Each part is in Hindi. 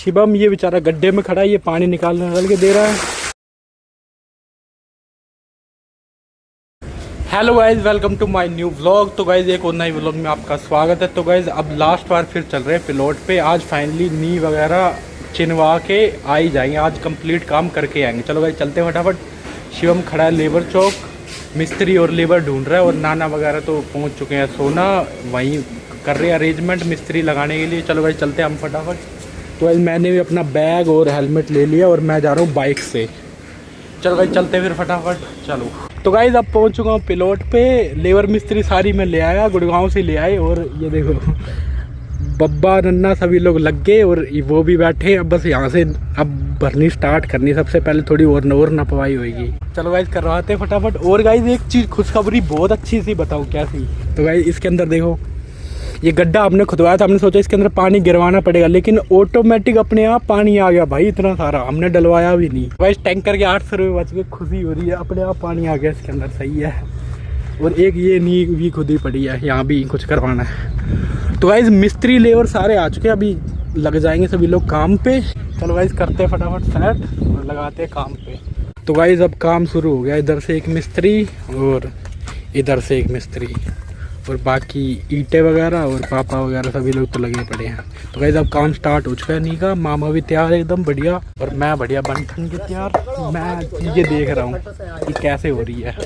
शिवम, ये बेचारा गड्ढे में खड़ा है, ये पानी निकाल के दे रहा है। Hello guys, welcome to my new vlog. तो गाइज एक और नई व्लॉग में आपका स्वागत है। तो गाइज अब लास्ट बार फिर चल रहे हैं पिलोट पे। आज फाइनली नी वगैरह चिनवा के आ ही जाएंगे, आज कंप्लीट काम करके आएंगे। चलो गाइज चलते हैं फटाफट। शिवम खड़ा है लेबर चौक, मिस्त्री और लेबर ढूंढ रहा है, और नाना वगैरह तो पहुंच चुके हैं। सोना वहीं कर रहे हैं अरेंजमेंट मिस्त्री लगाने के लिए। चलो गाइज चलते हैं हम फटाफट। तो गाइज मैंने भी अपना बैग और हेलमेट ले लिया और मैं जा रहा हूँ बाइक से। चलो गाइज चलते हैं फिर फटाफट। चलो तो गाइज अब पहुंच चुका हूँ पिलोट पे। लेबर मिस्त्री सारी मैं ले आया, गुड़गांव से ले आए। और ये देखो बब्बा नन्ना सभी लोग लग गए और वो भी बैठे। अब बस यहाँ से अब भरनी स्टार्ट करनी। सबसे पहले थोड़ी और नपवाई होगी। चलो गाइज करवाते हैं फटाफट। और गाइज एक चीज़ खुशखबरी बहुत अच्छी सी बताऊँ क्या सी। तो गाइज इसके अंदर देखो, ये गड्ढा हमने खुदवाया था। हमने सोचा इसके अंदर पानी गिरवाना पड़ेगा, लेकिन ऑटोमेटिक अपने आप पानी आ गया भाई, इतना सारा। हमने डलवाया भी नहीं। गाइस टैंकर के 800 रुपये बच गए, खुशी हो रही है। अपने आप पानी आ गया इसके अंदर, सही है। और एक ये नी भी खुद ही पड़ी है, यहाँ भी कुछ करवाना है। तो गाइस मिस्त्री लेबर सारे आ चुके हैं, अभी लग जाएंगे सभी लोग काम पे। चलो गाइस करते हैं फटाफट सेट और लगाते हैं काम पे। तो गाइस अब काम शुरू हो गया। इधर से एक मिस्त्री और इधर से एक मिस्त्री, और बाकी ईंटें वगैरह और पापा वगैरह सभी लोग तो लगे पड़े हैं। तो गाइस अब काम स्टार्ट हो चुका है नी का। मामा भी तैयार है एकदम बढ़िया, और मैं बढ़िया बन ठन के तैयार। मैं ये देख रहा हूँ कि कैसे हो रही है।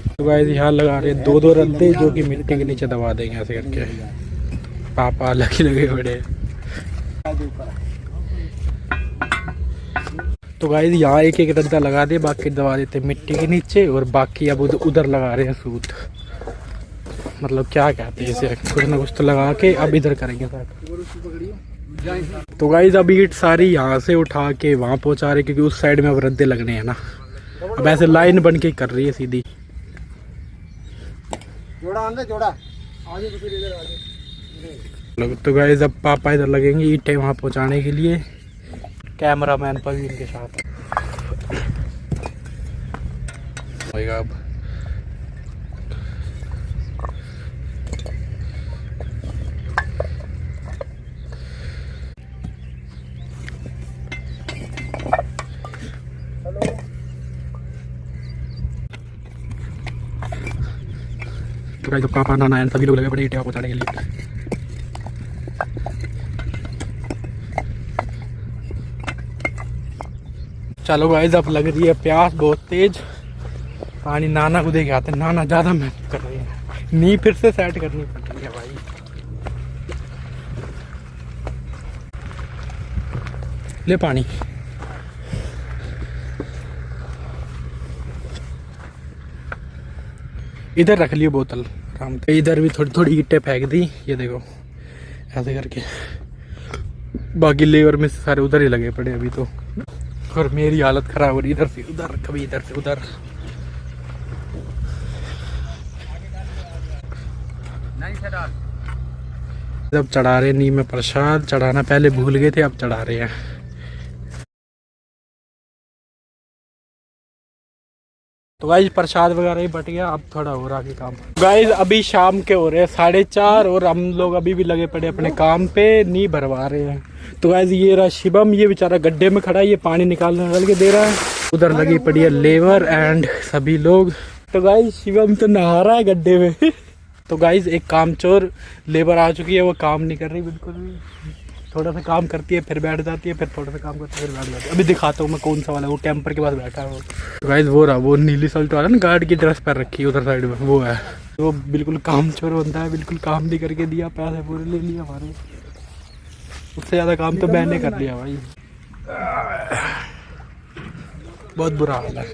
तो गाइस यहाँ लगा रहे हैं दो रद्दे, जो कि मिट्टी के नीचे दबा देंगे ऐसे करके। पापा अलग ही लगे पड़े। तो गाइस यहाँ एक एक रद्दा लगा दे, बाकी दबा देते मिट्टी के नीचे। और बाकी अब उधर लगा रहे हैं सूत, मतलब क्या कहते हैं इसे, कुछ ना कुछ तो लगा के अब इधर करेंगे सर। तो गाइस अब ईंट सारी यहाँ से उठा के वहाँ पहुँचा रहे, क्योंकि उस साइड में अब रद्दे लगने हैं ना। अब ऐसे लाइन बन के कर रही है सीधी। तो गाइस अब पापा इधर लगेंगे ईंटें वहाँ पहुँचाने के लिए। कैमरामैन पर भी इनके साथ होएगा अब। तो पापा नाना सभी लोग लगे पड़े ईंटें पहुँचाने के लिए। चलो गाइस अब लग रही है प्यास बहुत तेज। पानी नाना को दे के आते हैं, नाना ज़्यादा मेहनत कर रही है। नी फिर से सेट करनी पड़ रही है भाई। ले पानी। इधर रख लियो बोतल आराम से। इधर भी थोड़ी थोड़ी ईंटें फेंक दी, ये देखो ऐसे करके। बाकी लेबर में सारे उधर ही लगे पड़े अभी तो। और मेरी हालत खराब हो रही, इधर से उधर, कभी इधर से उधर। जब चढ़ा रहे नी में प्रसाद, चढ़ाना पहले भूल गए थे, अब चढ़ा रहे हैं। तो गाइज प्रसाद वगैरह ही बट गया, अब थोड़ा हो रहा है काम। गाइज अभी शाम के हो रहे हैं 4:30, और हम लोग अभी भी लगे पड़े अपने काम पे, नी भरवा रहे हैं। तो गाइज ये रहा शिवम, ये बेचारा गड्ढे में खड़ा है, ये पानी निकाल के दे रहा है। उधर लगी पड़ी है लेबर एंड सभी लोग। तो गाइज शिवम तो नहा रहा है गड्ढे में। तो गाइज एक कामचोर लेबर आ चुकी है, वो काम नहीं कर रही बिल्कुल भी। थोड़ा सा काम करती है फिर बैठ जाती है, फिर थोड़ा सा काम करती है फिर बैठ जाती है। अभी दिखाता हूँ मैं कौन सा वाला, वो कैंपर के पास बैठा है वो। तो गाइज वो रहा, वो नीली शर्ट वाला ना, गार्ड की ड्रेस पर रखी है उधर साइड में, वो है। वो बिल्कुल कामचोर बनता है, बिल्कुल काम नहीं करके दिया, पैसे पूरे ले लिया हमारे। उससे ज़्यादा काम तो मैंने कर लिया भाई। बहुत बुरा हाल है।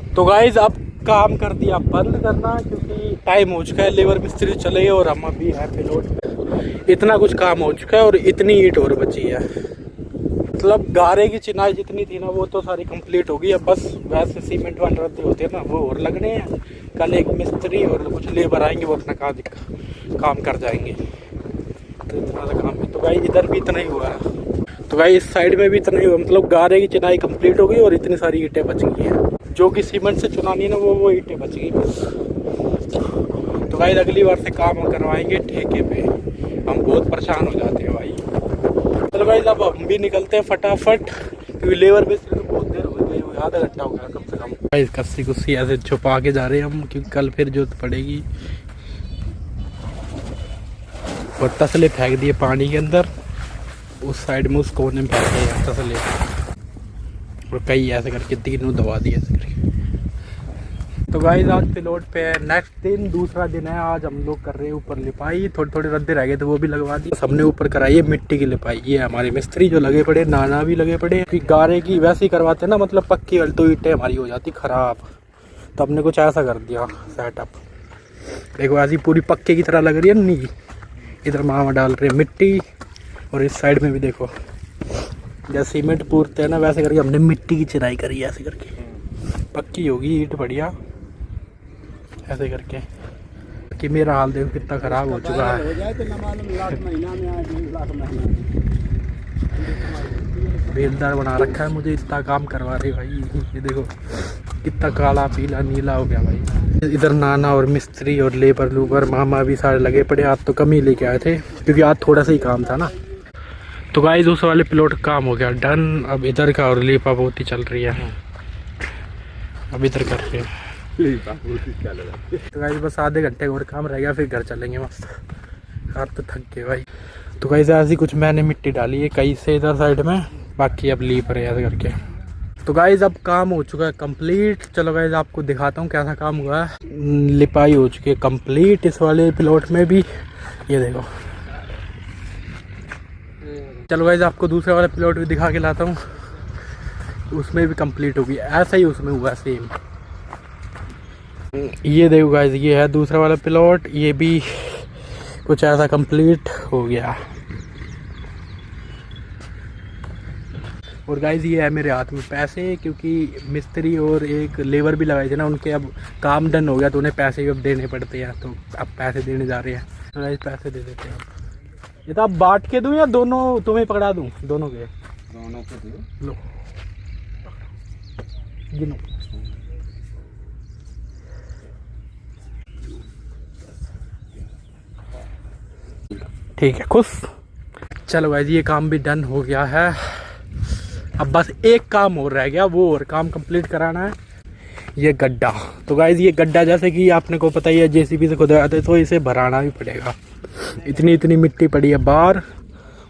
तो गाइज अब काम कर दिया बंद करना, क्योंकि टाइम हो चुका है। लेबर मिस्त्री चले गए और हम अभी है पिलोट। इतना कुछ काम हो चुका है और इतनी ईंट और बची है। मतलब गारे की चिनाई जितनी थी ना, वो तो सारी कंप्लीट होगी। अब बस वैसे सीमेंट वाले रद्दे होते हैं ना, वो और लगने हैं। कल एक मिस्त्री और कुछ लेबर आएंगे, वो अपना काम कर जाएंगे। तो इतना सा काम है। तो भाई इधर भी इतना ही हुआ है। तो भाई इस साइड में भी इतना ही मतलब गारे की चिनाई कंप्लीट हो गई और इतनी सारी ईंटें बच गई हैं जो कि सीमेंट से चुनानी है ना, वो ईंटें बच गई बस। तो भाई अगली बार से काम हम करवाएंगे ठेके पे, हम बहुत परेशान हो जाते हैं भाई। चलो भाई अब हम भी निकलते हैं फटाफट, क्योंकि लेबर बेस तो बहुत देर हो गई, आधा घंटा हो गया कम से कम। भाई कस्सी कुस्सी ऐसे छुपा के जा रहे हैं हम, क्योंकि कल फिर जरूरत पड़ेगी। और तसले फेंक दिए पानी के अंदर, उस साइड में उस कोने में फेंक दिए तसले, और कई ऐसे करके तीनों दबा दिए ऐसे करके। तो गाइस आज पिलोट पे है, नेक्स्ट दिन दूसरा दिन है। आज हम लोग कर रहे हैं ऊपर लिपाई, थोड़े थोड़े रद्दे रह गए थे वो भी लगवा दी सबने, ऊपर कराई है मिट्टी की लिपाई। ये हमारे मिस्त्री जो लगे पड़े, नाना भी लगे पड़े, गारे की वैसे ही करवाते ना, मतलब पक्की वाली, तो ईंटें हमारी हो जाती खराब, तो हमने कुछ ऐसा कर दिया सेटअप। देखो ऐसी पूरी पक्के की तरह लग रही है नी, इधर मामा डाल रहे हैं मिट्टी, और इस साइड में भी देखो जैसे सीमेंट पूरते हैं ना, वैसे करके हमने मिट्टी की चिनाई करी है, ऐसे करके पक्की होगी ईंट बढ़िया ऐसे करके। कि मेरा हाल देखो कितना खराब हो चुका है। बेलदार बना रखा है मुझे, इतना काम करवा रहे भाई। ये देखो कितना काला पीला नीला हो गया भाई। इधर नाना और मिस्त्री और लेबर लूबर मामा भी सारे लगे पड़े। आज तो कम ही लेके आए थे, क्योंकि आज थोड़ा सा ही काम था ना। तो गाइस उस वाले प्लॉट का काम हो गया डन। अब इधर का और लीपा पोती चल रही है, अब इधर कर रहे हैं। तो गाइस बस आधे घंटे और काम रह गया, फिर घर चलेंगे मस्त। हाथ तो थक गए भाई। तो गाइस ऐसी कुछ मैंने मिट्टी डाली है कहीं से इधर साइड में, बाकी अब लीप रहे ऐसे करके। तो गाइस अब काम हो चुका है कंप्लीट। चलो गाइस आपको दिखाता हूँ कैसा काम हुआ है। लिपाई हो चुकी है कंप्लीट इस वाले प्लॉट में भी, ये देखो। चलो गाइस आपको दूसरे वाला प्लॉट भी दिखा के लाता हूँ, उसमें भी कंप्लीट होगी, ऐसा ही उसमें हुआ सेम। ये देखो गाइस ये है दूसरा वाला प्लॉट, ये भी कुछ ऐसा कंप्लीट हो गया। और गाइस ये है मेरे हाथ में पैसे, क्योंकि मिस्त्री और एक लेबर भी लगाए थे ना, उनके अब काम डन हो गया, तो उन्हें पैसे भी अब देने पड़ते हैं, तो अब पैसे देने जा रहे हैं। तो गाइस पैसे दे देते हैं अब। ये तो अब बांट के दूं या दोनों तुम्हें पकड़ा दूं? दोनों के, दोनों को दो। लो गिनो। ठीक है खुश। चलो गाइस ये काम भी डन हो गया है, अब बस एक काम और रह गया, वो और काम कंप्लीट कराना है, ये गड्ढा। तो गाइस ये गड्ढा जैसे कि आपने को पता ही है, जेसीबी से खुदाया था, तो इसे भराना भी पड़ेगा। इतनी इतनी मिट्टी पड़ी है बाहर,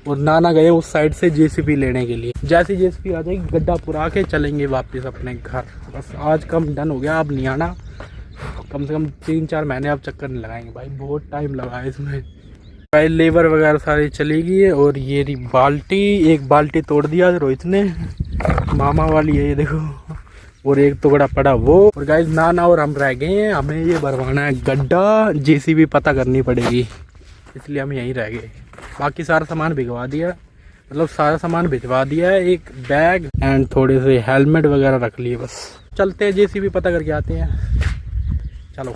और नाना गए उस साइड से जेसीबी लेने के लिए। जैसे जेसीबी आ जाएगी गड्ढा पुरा के चलेंगे वापस अपने घर। बस आज काम डन हो गया, अब नहीं आना। कम से कम 3-4 महीने अब चक्कर नहीं लगाएंगे भाई, बहुत टाइम लगा है इसमें भाई। लेबर वगैरह सारी चली गई है। और ये रही बाल्टी, एक बाल्टी तोड़ दिया रोहित ने, मामा वाली है ये देखो, और एक टुकड़ा पड़ा वो। और गाइस नाना और हम रह गए हैं, हमें ये भरवाना है गड्ढा, जेसीबी पता करनी पड़ेगी, इसलिए हम यहीं रह गए। बाकी सारा सामान भिजवा दिया, मतलब सारा सामान भिजवा दिया है। एक बैग एंड थोड़े से हेलमेट वगैरह रख लिए, बस चलते हैं जेसीबी पता करके आते हैं। चलो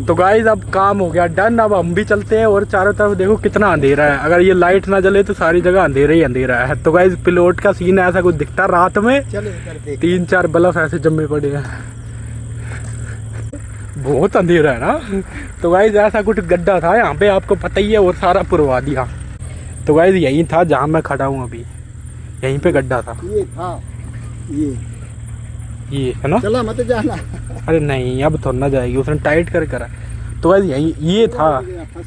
तो गाइज अब काम हो गया डन। अब हम भी चलते हैं, और चारों तरफ देखो कितना अंधेरा है, अगर ये लाइट ना जले तो सारी जगह अंधेरा ही अंधेरा है। तो गाइज प्लॉट का सीन ऐसा कुछ दिखता रात में, 3-4 बल्ब ऐसे जमे पड़े हैं, बहुत अंधेरा है ना। तो गाइज ऐसा कुछ गड्ढा था यहाँ पे, आपको पता ही है, और सारा पुरवा दिया। तो गाइज यही था जहाँ मैं खड़ा हूँ अभी, यहीं पे गड्ढा था। ये था ये है ना, चला मत जाना। अरे नहीं अब तो ना जाएगी, उसने टाइट कर करा। तो गाइस यही ये था,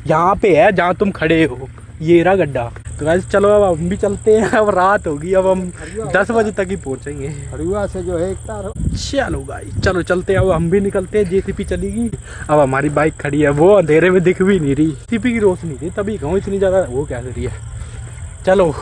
यहाँ पे है जहाँ तुम खड़े हो, ये रहा गड्ढा। तो गाइस चलो अब हम भी चलते हैं, अब रात होगी, अब हम 10 बजे तक ही पहुंचेंगे। हरुआ से जो है एक तार। चलो गाइस चलो चलते हैं, अब हम भी निकलते हैं। जेसीपी चलेगी, अब हमारी बाइक खड़ी है, वो अंधेरे में दिख भी नहीं रही, जेसीपी की रोशनी थी तभी कहूँ इतनी ज्यादा वो क्या रही है। चलो